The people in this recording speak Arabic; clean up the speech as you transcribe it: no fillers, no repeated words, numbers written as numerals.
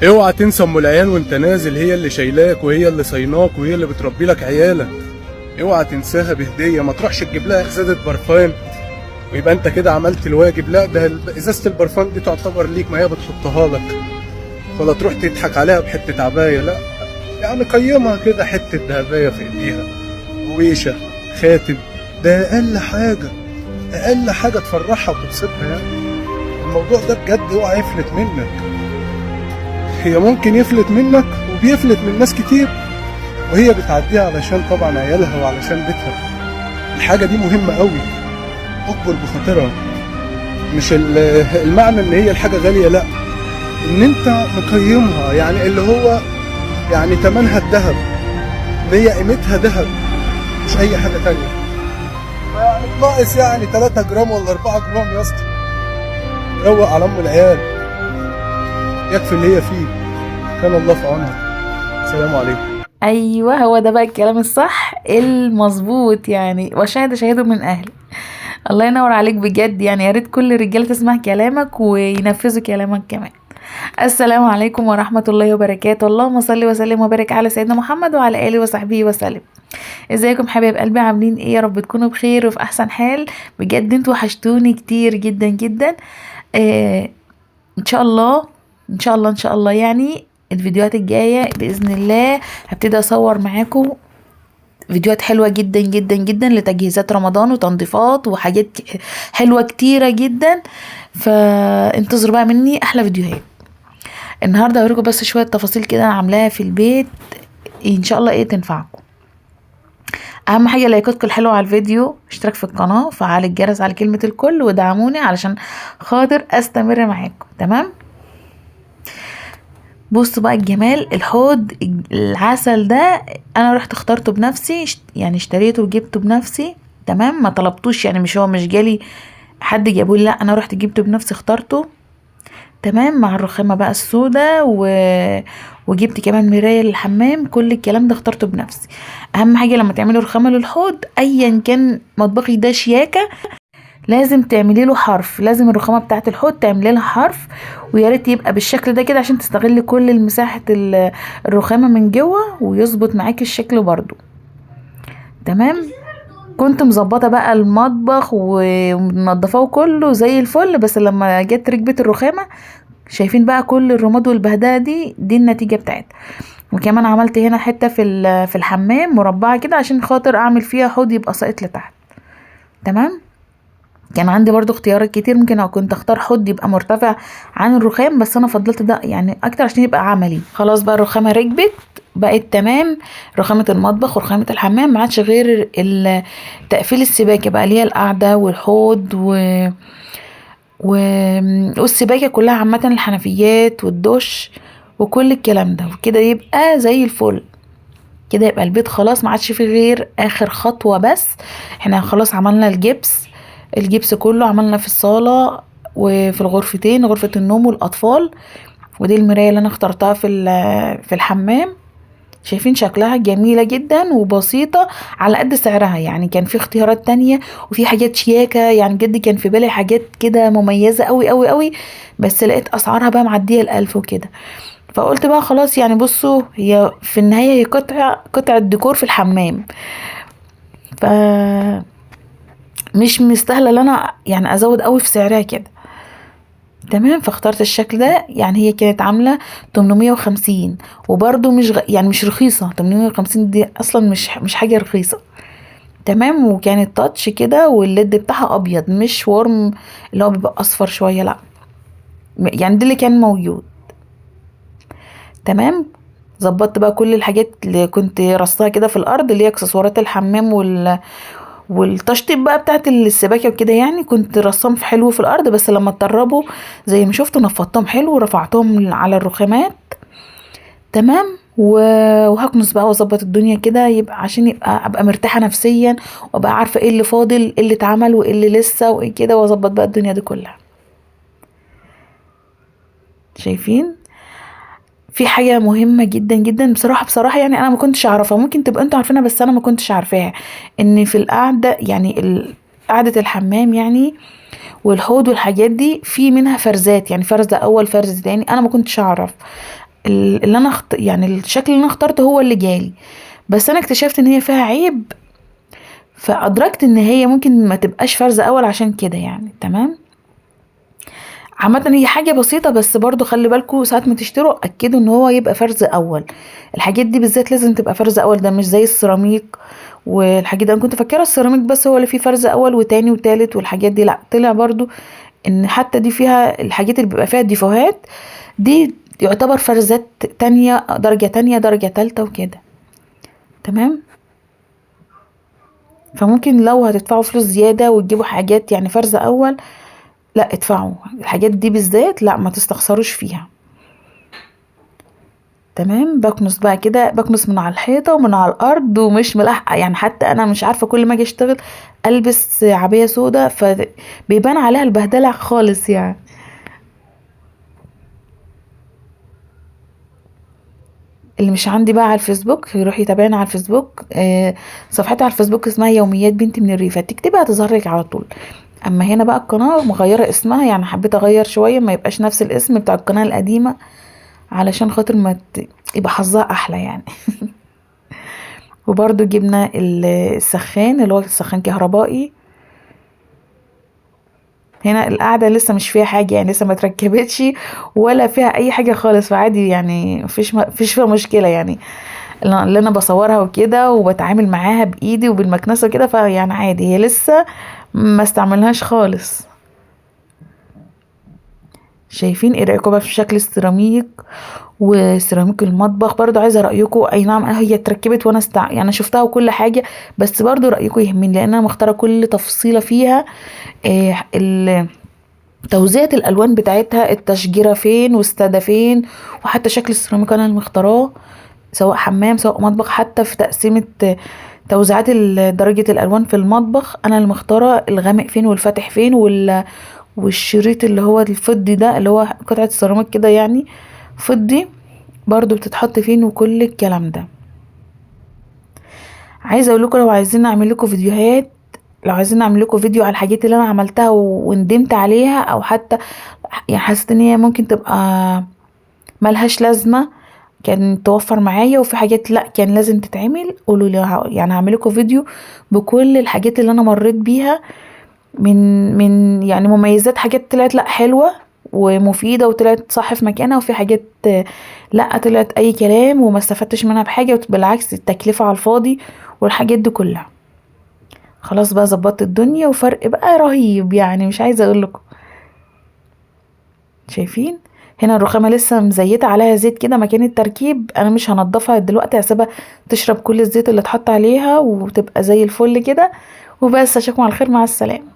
اوعى تنسى ام العيال وانت نازل، هي اللي شايلاك وهي اللي صيناك وهي اللي بتربي لك عيالك. اوعى تنساها بهديه، ما تروحش تجيب لها ازازه برفان ويبقى انت كده عملت الواجب. لا، ده ازازه البرفان دي تعتبر ليك، ما هي بتحطها لك، ولا تروح تضحك عليها بحته عبايه. لا يعني قيمها كده، حته ذهبيه في ايديها، ويشه، خاتم، ده اقل حاجه، اقل حاجه تفرحها وتبسطها. يعني الموضوع ده بجد اوعى يفلت منك. هي ممكن يفلت منك وبيفلت من ناس كتير، وهي بتعديها علشان طبعا عيالها وعلشان بيتها. الحاجة دي مهمة قوي، اكبر بخاطرها. مش المعنى ان هي الحاجة غالية، لا، ان انت مقيمها، يعني اللي هو يعني تمنها الذهب، اللي هي قيمتها ذهب، مش اي حاجة تانية. يعني ناقص يعني 3 جرام ولا 4 جرام يا اسطى. روق على ام العيال، يكفي اللي هي فيه. كان الله في عونها. السلام عليكم. ايوه، هو ده بقى الكلام الصح المظبوط، يعني وشاهد شاهد من اهل. الله ينور عليك بجد، يعني يا ريت كل الرجاله تسمع كلامك وينفذوا كلامك كمان. السلام عليكم ورحمه الله وبركاته. اللهم صل وسلم وبارك على سيدنا محمد وعلى اله وصحبه وسلم. ازيكم حبايب قلبي، عاملين ايه؟ يا رب تكونوا بخير وفي احسن حال. بجد انتوا وحشتوني كتير جدا جدا. آه ان شاء الله، ان شاء الله، ان شاء الله، يعني الفيديوهات الجاية بإذن الله هبتدي أصور معاكم فيديوهات حلوة جدا جدا جدا لتجهيزات رمضان وتنظيفات وحاجات حلوة كتيرة جدا. فانتظروا بقى مني أحلى فيديوهات. النهاردة هوريكم بس شوية تفاصيل كده أنا عاملاها في البيت، إن شاء الله تنفعكم. أهم حاجة لايكاتكم الحلوة على الفيديو، اشتراك في القناة، فعل الجرس على كلمة الكل، ودعموني علشان خاطر أستمر معاكم. تمام؟ بصوا بقى الجمال، الحوض العسل ده انا رحت اخترته بنفسي، يعني اشتريته وجبته بنفسي. تمام، ما طلبتوش، يعني مش جالي حد جابولي، لا انا رحت جبته بنفسي، اخترته. تمام، مع الرخامة بقى السوداء وجبت كمان مراية للحمام. كل الكلام ده اخترته بنفسي. اهم حاجة لما تعملوا رخامة للحوض ايا كان مطبخي ده شياكة، لازم تعملي له حرف، لازم الرخامه بتاعه الحوض تعملي لها حرف، ويا ريت يبقى بالشكل ده كده عشان تستغلي كل المساحه الرخامه من جوه ويظبط معاكي الشكل برضو. تمام، كنت مظبطه بقى المطبخ ومنضفاه كله زي الفل، بس لما جت ركبه الرخامه شايفين بقى كل الرماد والبهدله دي النتيجه بتاعتها. وكمان عملت هنا حته في الحمام مربعه كده عشان خاطر اعمل فيها حوض يبقى ساقط لتحت. تمام، كان عندي برضو اختيارات كتير، ممكن كنت اختار حوض يبقى مرتفع عن الرخام، بس انا فضلت ده يعني اكتر عشان يبقى عملي. خلاص بقى الرخامه ركبت، بقت تمام. رخامه المطبخ ورخامه الحمام ما عادش غير تقفيل السباكه بقى، اللي هي القعده والحوض و... والسباكه كلها عامه، الحنفيات والدش وكل الكلام ده، وكده يبقى زي الفل. كده يبقى البيت خلاص ما عادش فيه غير اخر خطوه بس. احنا خلاص عملنا الجبس كله، عملنا في الصالة وفي الغرفتين، غرفة النوم والأطفال. ودي المراية اللي أنا اخترتها في الحمام. شايفين شكلها جميلة جدا وبسيطة على قد سعرها، يعني كان في اختيارات تانية وفي حاجات شياكة، يعني جد كان في بالي حاجات كده مميزة قوي قوي قوي، بس لقيت أسعارها بقى معدية 1000 وكده. فقلت بقى خلاص، يعني بصوا هي في النهاية هي قطعة ديكور في الحمام، ف مش مستاهله ان انا يعني ازود قوي في سعرها كده. تمام، فاخترت الشكل ده. يعني هي كانت عامله 850، وبرده يعني مش رخيصه. 850 دي اصلا مش حاجه رخيصه. تمام، وكانت تاتش كده، والليد بتاعها ابيض مش ورم اللي هو بيبقى اصفر شويه، لا يعني ده اللي كان موجود. تمام، ظبطت بقى كل الحاجات اللي كنت رصاها كده في الارض، اللي هي اكسسوارات الحمام والتشطيب بقى بتاعت السباكه وكده، يعني كنت رسام في حلو في الارض، بس لما اتطربوا زي ما شفتوا نفضتهم حلو ورفعتهم على الرخامات. تمام، وهكنس بقى واظبط الدنيا كده، يبقى عشان ابقى مرتاحه نفسيا، وابقى عارفه ايه اللي فاضل، ايه اللي اتعمل وايه اللي لسه وايه كده، واظبط بقى الدنيا دي كلها. شايفين في حاجه مهمه جدا جدا بصراحه، يعني انا ما كنتش اعرفها، ممكن تبقى انتوا عارفينها بس انا ما كنتش عارفاها، ان في القعده، يعني قعده الحمام يعني والحوض والحاجات دي في منها فرزات، يعني فرزه اول فرز تاني، انا ما كنتش اعرف. اللي انا يعني الشكل اللي انا اخترته هو اللي جالي، بس انا اكتشفت ان هي فيها عيب، فادركت ان هي ممكن ما تبقاش فرز اول عشان كده يعني. تمام. عامة هي حاجة بسيطة، بس برضو خلي بالكوا ساعة ما تشتروا اكدوا ان هو يبقى فرز اول. الحاجات دي بالذات لازم تبقى فرز اول، ده مش زي السيراميك والحاجات دي. انا كنت فاكرة السيراميك بس هو اللي فيه فرز اول وتاني وتالت والحاجات دي، لا طلع برضو ان حتى دي فيها الحاجات اللي بيبقى فيها ديفوهات دي يعتبر فرزات تانية، درجة تانية درجة تالتة وكده. تمام. فممكن لو هتدفعوا فلوس زيادة وتجيبوا حاجات يعني فرز اول، لا ادفعوا الحاجات دي بالذات، لا ما تستخسروش فيها. تمام. بكنس بقى كده، بكنس من على الحيطة ومن على الارض ومش ملاحقة يعني. حتى انا مش عارفة كل ما اجي اشتغل البس عباية سودا فبيبان عليها البهدلة خالص يعني. اللي مش عندي بقى على الفيسبوك يروح يتابعنا على الفيسبوك. صفحتي على الفيسبوك اسمها يوميات بنتي من الريف، تكتبي هتظهر لك على طول. اما هنا بقى القناه مغيره اسمها، يعني حبيت اغير شويه ما يبقاش نفس الاسم بتاع القناه القديمه، علشان خاطر ما يبقى حظها احلى يعني. وبرده جبنا السخان اللي هو السخان كهربائي. هنا القعده لسه مش فيها حاجه يعني، لسه ما تركبتش ولا فيها اي حاجه خالص، فعادي يعني مفيش فيها مشكله يعني. اللي انا بصورها وكده وبتعامل معاها بايدي وبالمكنسه كده، فيعني عادي، هي لسه ما استعملهاش خالص. شايفين ايه رايكم بقى في شكل السيراميك وسيراميك المطبخ؟ برضو عايزه رايكم. اي نعم هي اتركبت وانا يعني انا شفتها وكل حاجه، بس برضو رايكم يهمني لان انا مختاره كل تفصيله فيها. توزيعة الالوان بتاعتها، التشجيره فين واستاده فين، وحتى شكل السيراميك انا اللي مختاراه، سواء حمام سواء مطبخ. حتى في تقسيمة توزيعات درجة الألوان في المطبخ أنا اللي مختارة الغامق فين والفاتح فين والشريط اللي هو الفضي ده اللي هو قطعة السيراميك كده يعني فضي برضو بتتحط فين وكل الكلام ده. عايزة أقول لكم لو عايزين نعمل لكم فيديوهات، لو عايزين نعمل لكم فيديو على الحاجات اللي أنا عملتها وندمت عليها، أو حتى يعني حسيت إن هي ممكن تبقى ملهاش لازمة كان توفر معايا، وفي حاجات لا كان لازم تتعمل، قولوا لي يعني هعملكوا فيديو بكل الحاجات اللي انا مريت بيها من يعني مميزات، حاجات طلعت لا حلوة ومفيدة وطلعت صح في مكانها، وفي حاجات لا طلعت اي كلام وما استفدتش منها بحاجة، بالعكس التكلفة على الفاضي والحاجات دي كلها. خلاص بقى ظبطت الدنيا وفرق بقى رهيب يعني مش عايزة اقول لكم. شايفين هنا الرخامة لسه مزيتة عليها زيت كده مكان التركيب، انا مش هنضفها دلوقتي، هسيبها تشرب كل الزيت اللي اتحط عليها وتبقى زي الفل كده وبس. اشوفكم على الخير، مع السلامة.